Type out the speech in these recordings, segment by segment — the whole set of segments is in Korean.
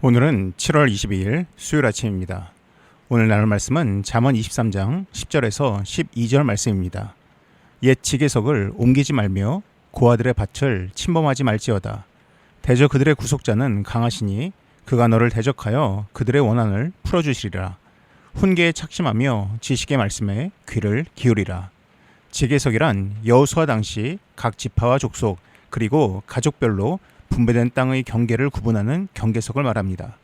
오늘은 7월 22일 수요일 아침입니다. 오늘 나눌 말씀은 잠언 23장 10절에서 12절 말씀입니다. 옛 지계석을 옮기지 말며 고아들의 밭을 침범하지 말지어다. 대저 그들의 구속자는 강하시니 그가 너를 대적하여 그들의 원한을 풀어주시리라. 훈계에 착심하며 지식의 말씀에 귀를 기울이라. 지계석이란 여호수아 당시 각 지파와 족속 그리고 가족별로 분배된 땅의 경계를 구분하는 경계석을 말합니다.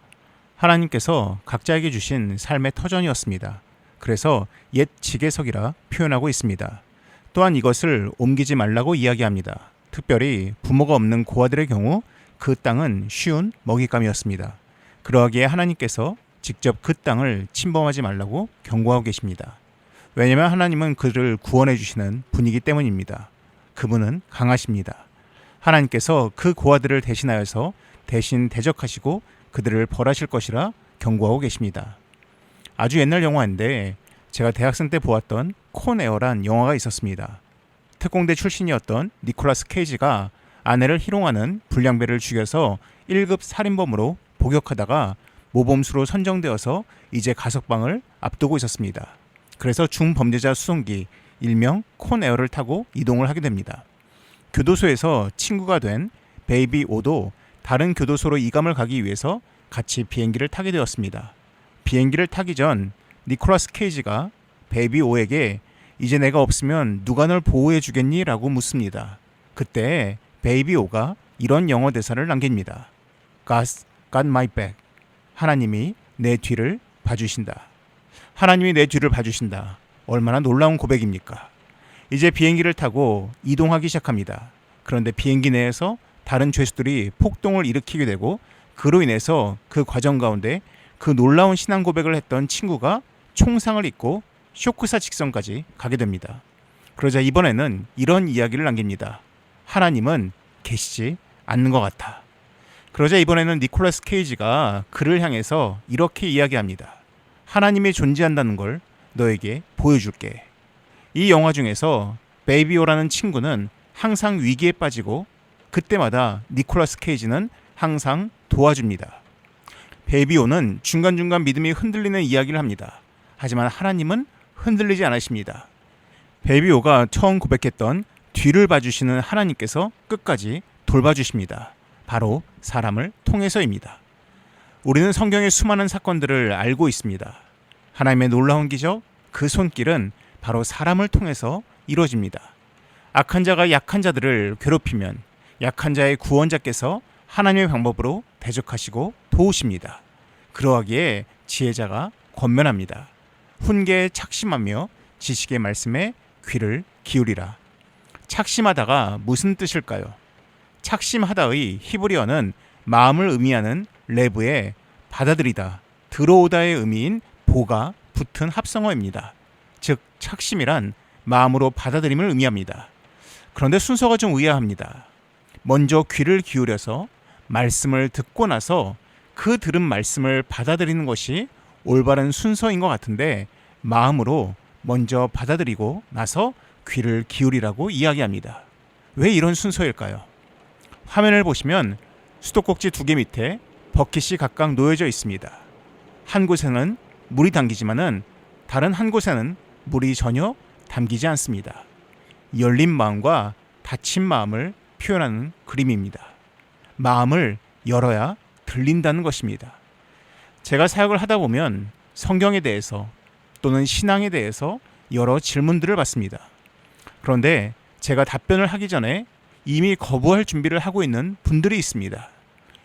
하나님께서 각자에게 주신 삶의 터전이었습니다. 그래서 옛 지계석이라 표현하고 있습니다. 또한 이것을 옮기지 말라고 이야기합니다. 특별히 부모가 없는 고아들의 경우 그 땅은 쉬운 먹잇감이었습니다. 그러하기에 하나님께서 직접 그 땅을 침범하지 말라고 경고하고 계십니다. 왜냐하면 하나님은 그를 구원해 주시는 분이기 때문입니다. 그분은 강하십니다. 하나님께서 그 고아들을 대신하여서 대신 대적하시고 그들을 벌하실 것이라 경고하고 계십니다. 아주 옛날 영화인데 제가 대학생 때 보았던 콘 에어란 영화가 있었습니다. 특공대 출신이었던 니콜라스 케이지가 아내를 희롱하는 불량배를 죽여서 1급 살인범으로 복역하다가 모범수로 선정되어서 이제 가석방을 앞두고 있었습니다. 그래서 중범죄자 수송기 일명 콘 에어를 타고 이동을 하게 됩니다. 교도소에서 친구가 된 베이비 오도 다른 교도소로 이감을 가기 위해서 같이 비행기를 타게 되었습니다. 비행기를 타기 전 니콜라스 케이지가 베이비 오에게 이제 내가 없으면 누가 널 보호해 주겠니? 라고 묻습니다. 그때 베이비 오가 이런 영어 대사를 남깁니다. God's got my back. 하나님이 내 뒤를 봐주신다. 하나님이 내 뒤를 봐주신다. 얼마나 놀라운 고백입니까? 이제 비행기를 타고 이동하기 시작합니다. 그런데 비행기 내에서 다른 죄수들이 폭동을 일으키게 되고 그로 인해서 그 과정 가운데 그 놀라운 신앙 고백을 했던 친구가 총상을 입고 쇼크사 직전까지 가게 됩니다. 그러자 이번에는 이런 이야기를 남깁니다. 하나님은 계시지 않는 것 같아. 그러자 이번에는 니콜라스 케이지가 그를 향해서 이렇게 이야기합니다. 하나님이 존재한다는 걸 너에게 보여줄게. 이 영화 중에서 베이비오라는 친구는 항상 위기에 빠지고 그때마다 니콜라스 케이지는 항상 도와줍니다. 베이비오는 중간중간 믿음이 흔들리는 이야기를 합니다. 하지만 하나님은 흔들리지 않으십니다. 베이비오가 처음 고백했던 뒤를 봐주시는 하나님께서 끝까지 돌봐주십니다. 바로 사람을 통해서입니다. 우리는 성경의 수많은 사건들을 알고 있습니다. 하나님의 놀라운 기적, 그 손길은 바로 사람을 통해서 이루어집니다. 악한 자가 약한 자들을 괴롭히면 약한 자의 구원자께서 하나님의 방법으로 대적하시고 도우십니다. 그러하기에 지혜자가 권면합니다. 훈계에 착심하며 지식의 말씀에 귀를 기울이라. 착심하다가 무슨 뜻일까요? 착심하다의 히브리어는 마음을 의미하는 레브에 받아들이다, 들어오다의 의미인 보가 붙은 합성어입니다. 즉 착심이란 마음으로 받아들임을 의미합니다. 그런데 순서가 좀 의아합니다. 먼저 귀를 기울여서 말씀을 듣고 나서 그 들은 말씀을 받아들이는 것이 올바른 순서인 것 같은데 마음으로 먼저 받아들이고 나서 귀를 기울이라고 이야기합니다. 왜 이런 순서일까요? 화면을 보시면 수도꼭지 2개 밑에 버킷이 각각 놓여져 있습니다. 한 곳에는 물이 담기지만은 다른 한 곳에는 물이 전혀 담기지 않습니다. 열린 마음과 닫힌 마음을 표현하는 그림입니다. 마음을 열어야 들린다는 것입니다. 제가 사역을 하다 보면 성경에 대해서 또는 신앙에 대해서 여러 질문들을 받습니다. 그런데 제가 답변을 하기 전에 이미 거부할 준비를 하고 있는 분들이 있습니다.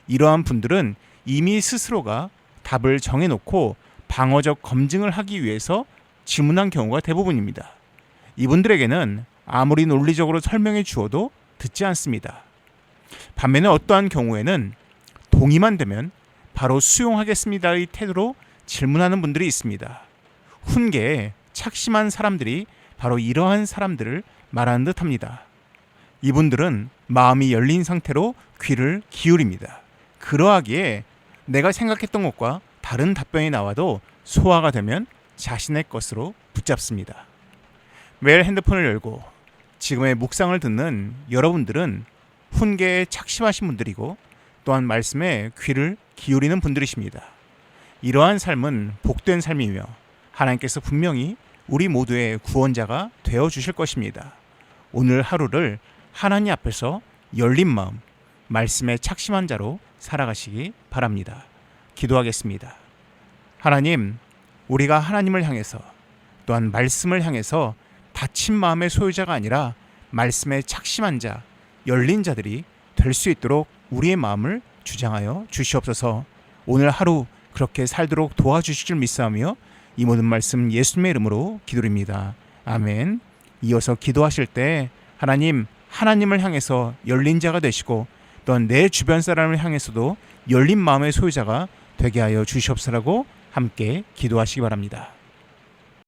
이러한 분들은 이미 스스로가 답을 정해놓고 방어적 검증을 하기 위해서 질문한 경우가 대부분입니다. 이분들에게는 아무리 논리적으로 설명해 주어도 듣지 않습니다. 반면에 어떠한 경우에는 동의만 되면 바로 수용하겠습니다의 태도로 질문하는 분들이 있습니다. 훈계에 착심한 사람들이 바로 이러한 사람들을 말하는 듯합니다. 이분들은 마음이 열린 상태로 귀를 기울입니다. 그러하기에 내가 생각했던 것과 다른 답변이 나와도 소화가 되면 자신의 것으로 붙잡습니다. 매일 핸드폰을 열고 지금의 묵상을 듣는 여러분들은 훈계에 착심하신 분들이고 또한 말씀에 귀를 기울이는 분들이십니다. 이러한 삶은 복된 삶이며 하나님께서 분명히 우리 모두의 구원자가 되어 주실 것입니다. 오늘 하루를 하나님 앞에서 열린 마음, 말씀에 착심한 자로 살아가시기 바랍니다. 기도하겠습니다. 하나님, 우리가 하나님을 향해서 또한 말씀을 향해서 닫힌 마음의 소유자가 아니라 말씀에 착심한 자, 열린 자들이 될 수 있도록 우리의 마음을 주장하여 주시옵소서. 오늘 하루 그렇게 살도록 도와주실 줄 믿사오며 이 모든 말씀 예수님의 이름으로 기도드립니다. 아멘. 이어서 기도하실 때 하나님을 향해서 열린 자가 되시고 또한 내 주변 사람을 향해서도 열린 마음의 소유자가 되게 하여 주시옵소서라고 함께 기도하시기 바랍니다.